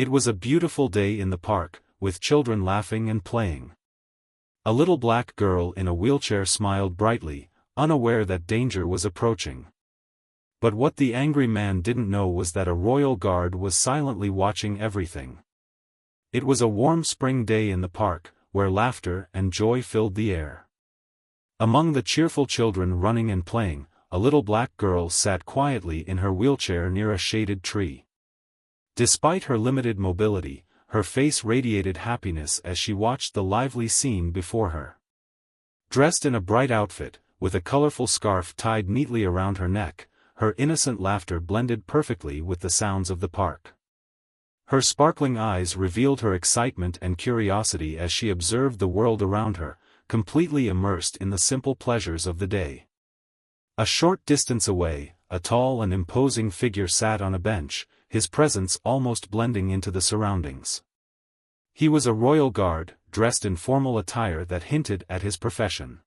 It was a beautiful day in the park, with children laughing and playing. A little black girl in a wheelchair smiled brightly, unaware that danger was approaching. But what the angry man didn't know was that a royal guard was silently watching everything. It was a warm spring day in the park, where laughter and joy filled the air. Among the cheerful children running and playing, a little black girl sat quietly in her wheelchair near a shaded tree. Despite her limited mobility, her face radiated happiness as she watched the lively scene before her. Dressed in a bright outfit, with a colorful scarf tied neatly around her neck, her innocent laughter blended perfectly with the sounds of the park. Her sparkling eyes revealed her excitement and curiosity as she observed the world around her, completely immersed in the simple pleasures of the day. A short distance away, a tall and imposing figure sat on a bench, his presence almost blending into the surroundings. He was a royal guard, dressed in formal attire that hinted at his profession.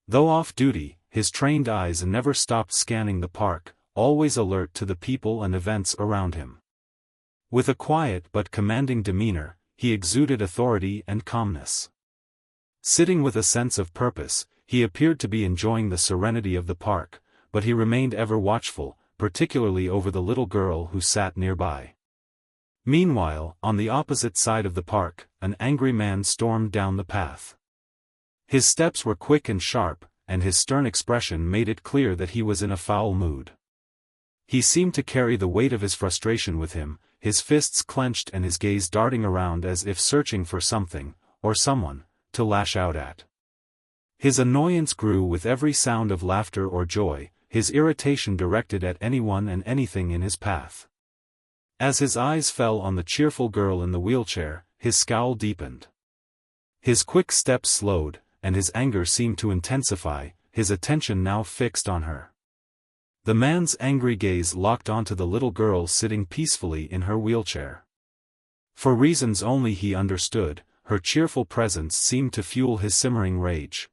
Though off-duty, his trained eyes never stopped scanning the park, always alert to the people and events around him. With a quiet but commanding demeanor, he exuded authority and calmness. Sitting with a sense of purpose, he appeared to be enjoying the serenity of the park, but he remained ever watchful, particularly over the little girl who sat nearby. Meanwhile, on the opposite side of the park, an angry man stormed down the path. His steps were quick and sharp, and his stern expression made it clear that he was in a foul mood. He seemed to carry the weight of his frustration with him, his fists clenched and his gaze darting around as if searching for something, or someone, to lash out at. His annoyance grew with every sound of laughter or joy, his irritation directed at anyone and anything in his path. As his eyes fell on the cheerful girl in the wheelchair, his scowl deepened. His quick steps slowed, and his anger seemed to intensify, his attention now fixed on her. The man's angry gaze locked onto the little girl sitting peacefully in her wheelchair. For reasons only he understood, her cheerful presence seemed to fuel his simmering rage.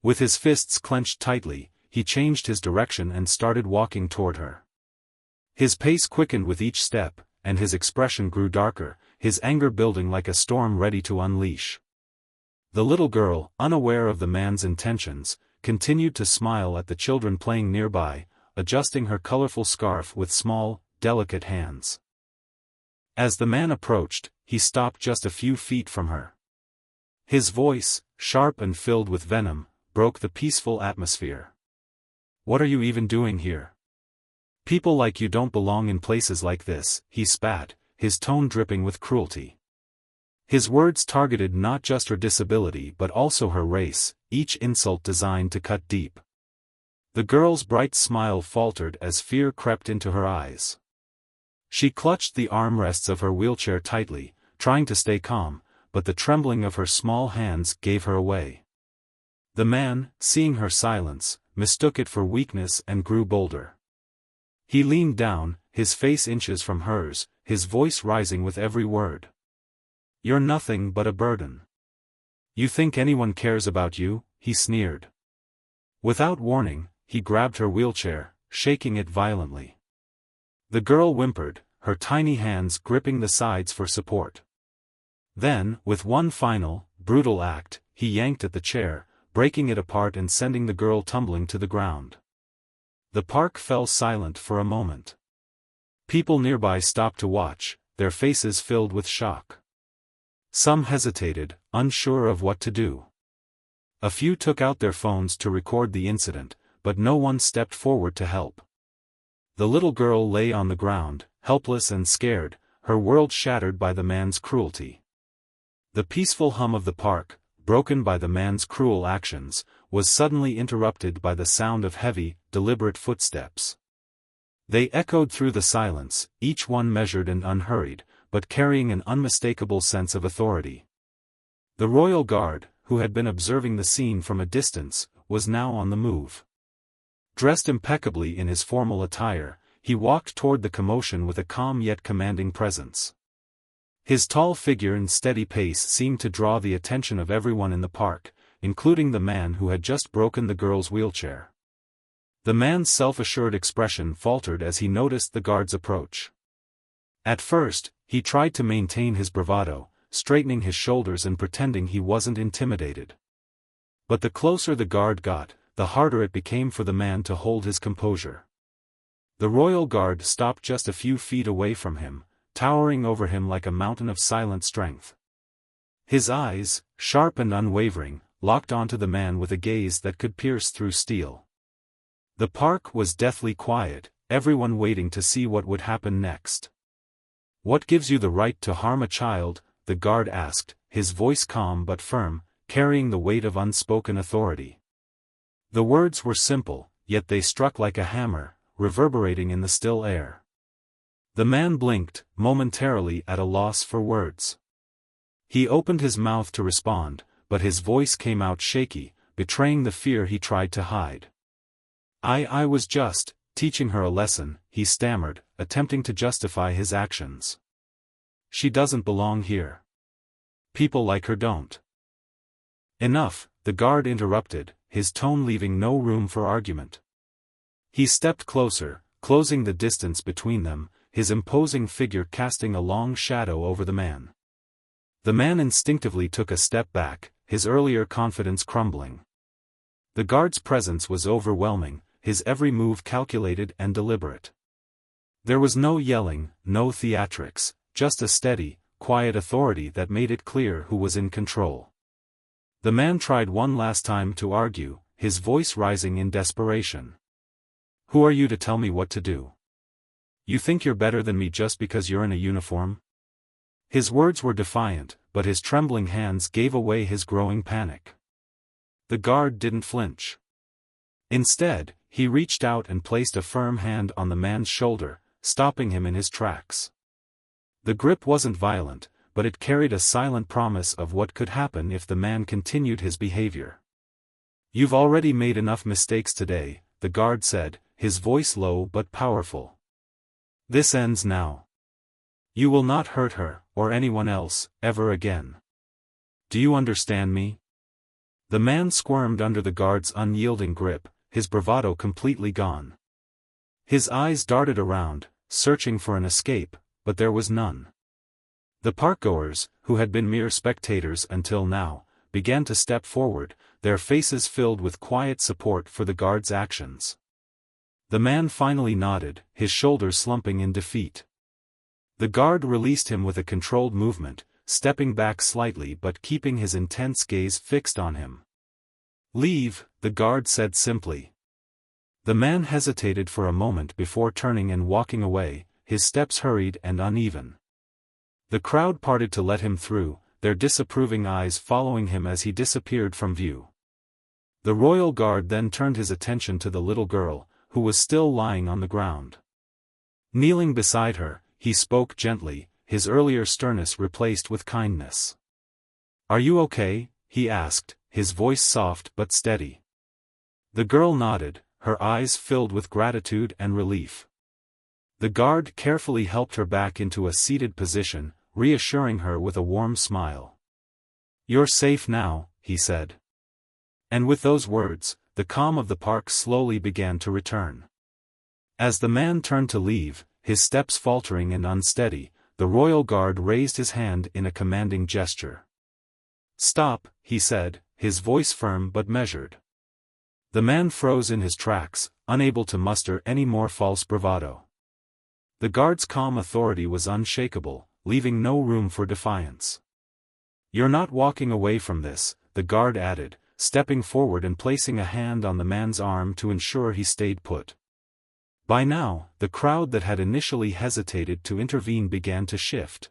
With his fists clenched tightly, he changed his direction and started walking toward her. His pace quickened with each step, and his expression grew darker, his anger building like a storm ready to unleash. The little girl, unaware of the man's intentions, continued to smile at the children playing nearby, adjusting her colorful scarf with small, delicate hands. As the man approached, he stopped just a few feet from her. His voice, sharp and filled with venom, broke the peaceful atmosphere. "What are you even doing here? People like you don't belong in places like this," he spat, his tone dripping with cruelty. His words targeted not just her disability but also her race, each insult designed to cut deep. The girl's bright smile faltered as fear crept into her eyes. She clutched the armrests of her wheelchair tightly, trying to stay calm, but the trembling of her small hands gave her away. The man, seeing her silence, mistook it for weakness and grew bolder. He leaned down, his face inches from hers, his voice rising with every word. "You're nothing but a burden. You think anyone cares about you?" he sneered. Without warning, he grabbed her wheelchair, shaking it violently. The girl whimpered, her tiny hands gripping the sides for support. Then, with one final, brutal act, he yanked at the chair, breaking it apart and sending the girl tumbling to the ground. The park fell silent for a moment. People nearby stopped to watch, their faces filled with shock. Some hesitated, unsure of what to do. A few took out their phones to record the incident, but no one stepped forward to help. The little girl lay on the ground, helpless and scared, her world shattered by the man's cruelty. The peaceful hum of the park, broken by the man's cruel actions, was suddenly interrupted by the sound of heavy, deliberate footsteps. They echoed through the silence, each one measured and unhurried, but carrying an unmistakable sense of authority. The royal guard, who had been observing the scene from a distance, was now on the move. Dressed impeccably in his formal attire, he walked toward the commotion with a calm yet commanding presence. His tall figure and steady pace seemed to draw the attention of everyone in the park, including the man who had just broken the girl's wheelchair. The man's self-assured expression faltered as he noticed the guard's approach. At first, he tried to maintain his bravado, straightening his shoulders and pretending he wasn't intimidated. But the closer the guard got, the harder it became for the man to hold his composure. The royal guard stopped just a few feet away from him, towering over him like a mountain of silent strength. His eyes, sharp and unwavering, locked onto the man with a gaze that could pierce through steel. The park was deathly quiet, everyone waiting to see what would happen next. "What gives you the right to harm a child?" the guard asked, his voice calm but firm, carrying the weight of unspoken authority. The words were simple, yet they struck like a hammer, reverberating in the still air. The man blinked, momentarily at a loss for words. He opened his mouth to respond, but his voice came out shaky, betraying the fear he tried to hide. I was just teaching her a lesson," he stammered, attempting to justify his actions. "She doesn't belong here. People like her don't." "Enough," the guard interrupted, his tone leaving no room for argument. He stepped closer, closing the distance between them, his imposing figure casting a long shadow over the man. The man instinctively took a step back, his earlier confidence crumbling. The guard's presence was overwhelming, his every move calculated and deliberate. There was no yelling, no theatrics, just a steady, quiet authority that made it clear who was in control. The man tried one last time to argue, his voice rising in desperation. "Who are you to tell me what to do? You think you're better than me just because you're in a uniform?" His words were defiant, but his trembling hands gave away his growing panic. The guard didn't flinch. Instead, he reached out and placed a firm hand on the man's shoulder, stopping him in his tracks. The grip wasn't violent, but it carried a silent promise of what could happen if the man continued his behavior. "You've already made enough mistakes today," the guard said, his voice low but powerful. "This ends now. You will not hurt her, or anyone else, ever again. Do you understand me?" The man squirmed under the guard's unyielding grip, his bravado completely gone. His eyes darted around, searching for an escape, but there was none. The parkgoers, who had been mere spectators until now, began to step forward, their faces filled with quiet support for the guard's actions. The man finally nodded, his shoulders slumping in defeat. The guard released him with a controlled movement, stepping back slightly but keeping his intense gaze fixed on him. "Leave," the guard said simply. The man hesitated for a moment before turning and walking away, his steps hurried and uneven. The crowd parted to let him through, their disapproving eyes following him as he disappeared from view. The royal guard then turned his attention to the little girl, who was still lying on the ground. Kneeling beside her, he spoke gently, his earlier sternness replaced with kindness. "Are you okay?" he asked, his voice soft but steady. The girl nodded, her eyes filled with gratitude and relief. The guard carefully helped her back into a seated position, reassuring her with a warm smile. "You're safe now," he said. And with those words, the calm of the park slowly began to return. As the man turned to leave, his steps faltering and unsteady, the royal guard raised his hand in a commanding gesture. "Stop," he said, his voice firm but measured. The man froze in his tracks, unable to muster any more false bravado. The guard's calm authority was unshakable, leaving no room for defiance. "You're not walking away from this," the guard added, stepping forward and placing a hand on the man's arm to ensure he stayed put. By now, the crowd that had initially hesitated to intervene began to shift.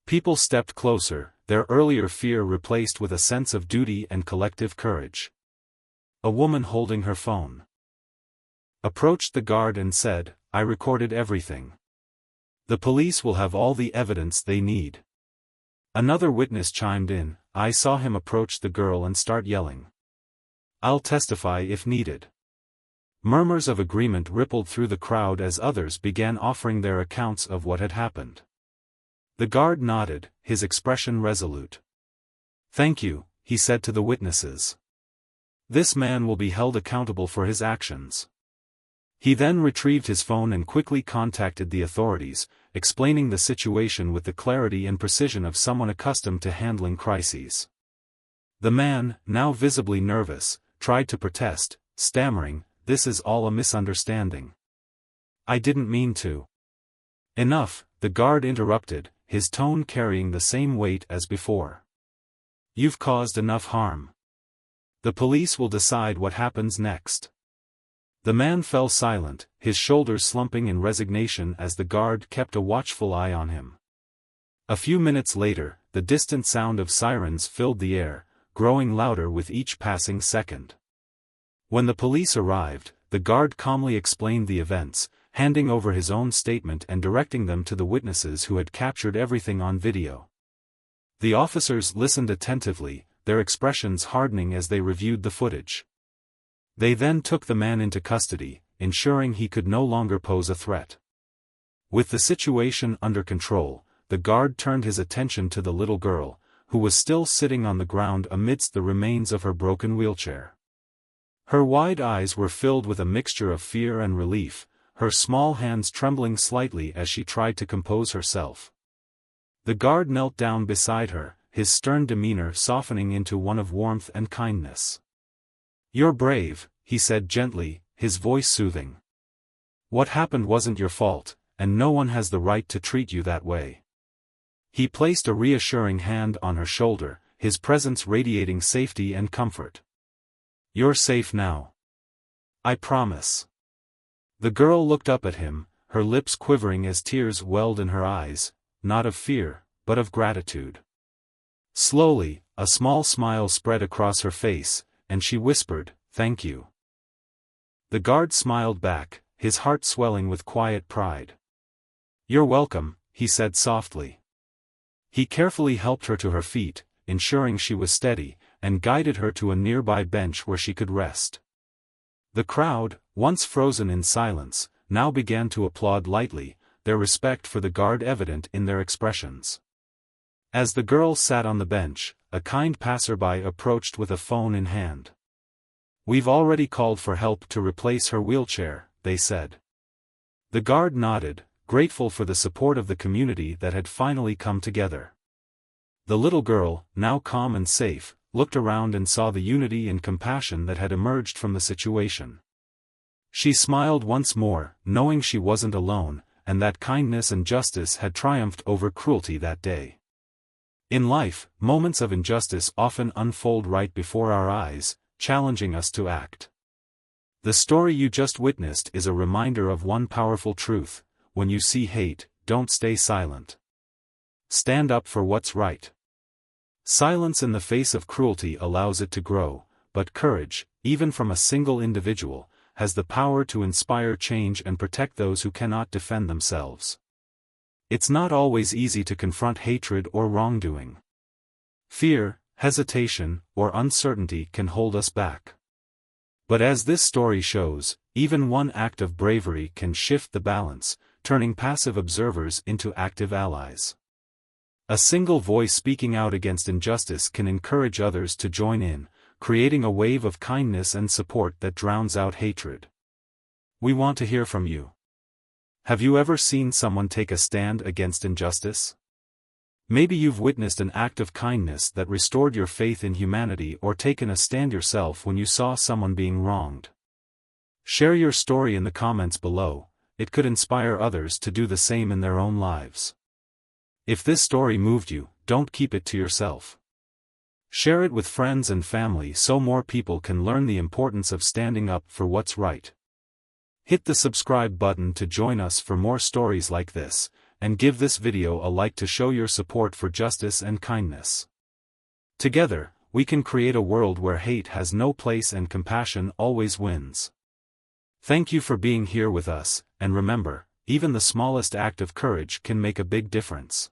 People stepped closer, their earlier fear replaced with a sense of duty and collective courage. A woman holding her phone approached the guard and said, "I recorded everything. The police will have all the evidence they need." Another witness chimed in, "I saw him approach the girl and start yelling. I'll testify if needed." Murmurs of agreement rippled through the crowd as others began offering their accounts of what had happened. The guard nodded, his expression resolute. "Thank you," he said to the witnesses. "This man will be held accountable for his actions." He then retrieved his phone and quickly contacted the authorities, explaining the situation with the clarity and precision of someone accustomed to handling crises. The man, now visibly nervous, tried to protest, stammering, "This is all a misunderstanding. I didn't mean to." "Enough," the guard interrupted, his tone carrying the same weight as before. "You've caused enough harm. The police will decide what happens next." The man fell silent, his shoulders slumping in resignation as the guard kept a watchful eye on him. A few minutes later, the distant sound of sirens filled the air, growing louder with each passing second. When the police arrived, the guard calmly explained the events, handing over his own statement and directing them to the witnesses who had captured everything on video. The officers listened attentively, their expressions hardening as they reviewed the footage. They then took the man into custody, ensuring he could no longer pose a threat. With the situation under control, the guard turned his attention to the little girl, who was still sitting on the ground amidst the remains of her broken wheelchair. Her wide eyes were filled with a mixture of fear and relief, her small hands trembling slightly as she tried to compose herself. The guard knelt down beside her, his stern demeanor softening into one of warmth and kindness. "You're brave," he said gently, his voice soothing. "What happened wasn't your fault, and no one has the right to treat you that way." He placed a reassuring hand on her shoulder, his presence radiating safety and comfort. "You're safe now. I promise." The girl looked up at him, her lips quivering as tears welled in her eyes, not of fear, but of gratitude. Slowly, a small smile spread across her face, and she whispered, "Thank you." The guard smiled back, his heart swelling with quiet pride. "You're welcome," he said softly. He carefully helped her to her feet, ensuring she was steady, and guided her to a nearby bench where she could rest. The crowd, once frozen in silence, now began to applaud lightly, their respect for the guard evident in their expressions. As the girl sat on the bench, a kind passerby approached with a phone in hand. "We've already called for help to replace her wheelchair," they said. The guard nodded, grateful for the support of the community that had finally come together. The little girl, now calm and safe, looked around and saw the unity and compassion that had emerged from the situation. She smiled once more, knowing she wasn't alone, and that kindness and justice had triumphed over cruelty that day. In life, moments of injustice often unfold right before our eyes, challenging us to act. The story you just witnessed is a reminder of one powerful truth: when you see hate, don't stay silent. Stand up for what's right. Silence in the face of cruelty allows it to grow, but courage, even from a single individual, has the power to inspire change and protect those who cannot defend themselves. It's not always easy to confront hatred or wrongdoing. Fear, hesitation, or uncertainty can hold us back. But as this story shows, even one act of bravery can shift the balance, turning passive observers into active allies. A single voice speaking out against injustice can encourage others to join in, creating a wave of kindness and support that drowns out hatred. We want to hear from you. Have you ever seen someone take a stand against injustice? Maybe you've witnessed an act of kindness that restored your faith in humanity, or taken a stand yourself when you saw someone being wronged. Share your story in the comments below. It could inspire others to do the same in their own lives. If this story moved you, don't keep it to yourself. Share it with friends and family so more people can learn the importance of standing up for what's right. Hit the subscribe button to join us for more stories like this, and give this video a like to show your support for justice and kindness. Together, we can create a world where hate has no place and compassion always wins. Thank you for being here with us, and remember, even the smallest act of courage can make a big difference.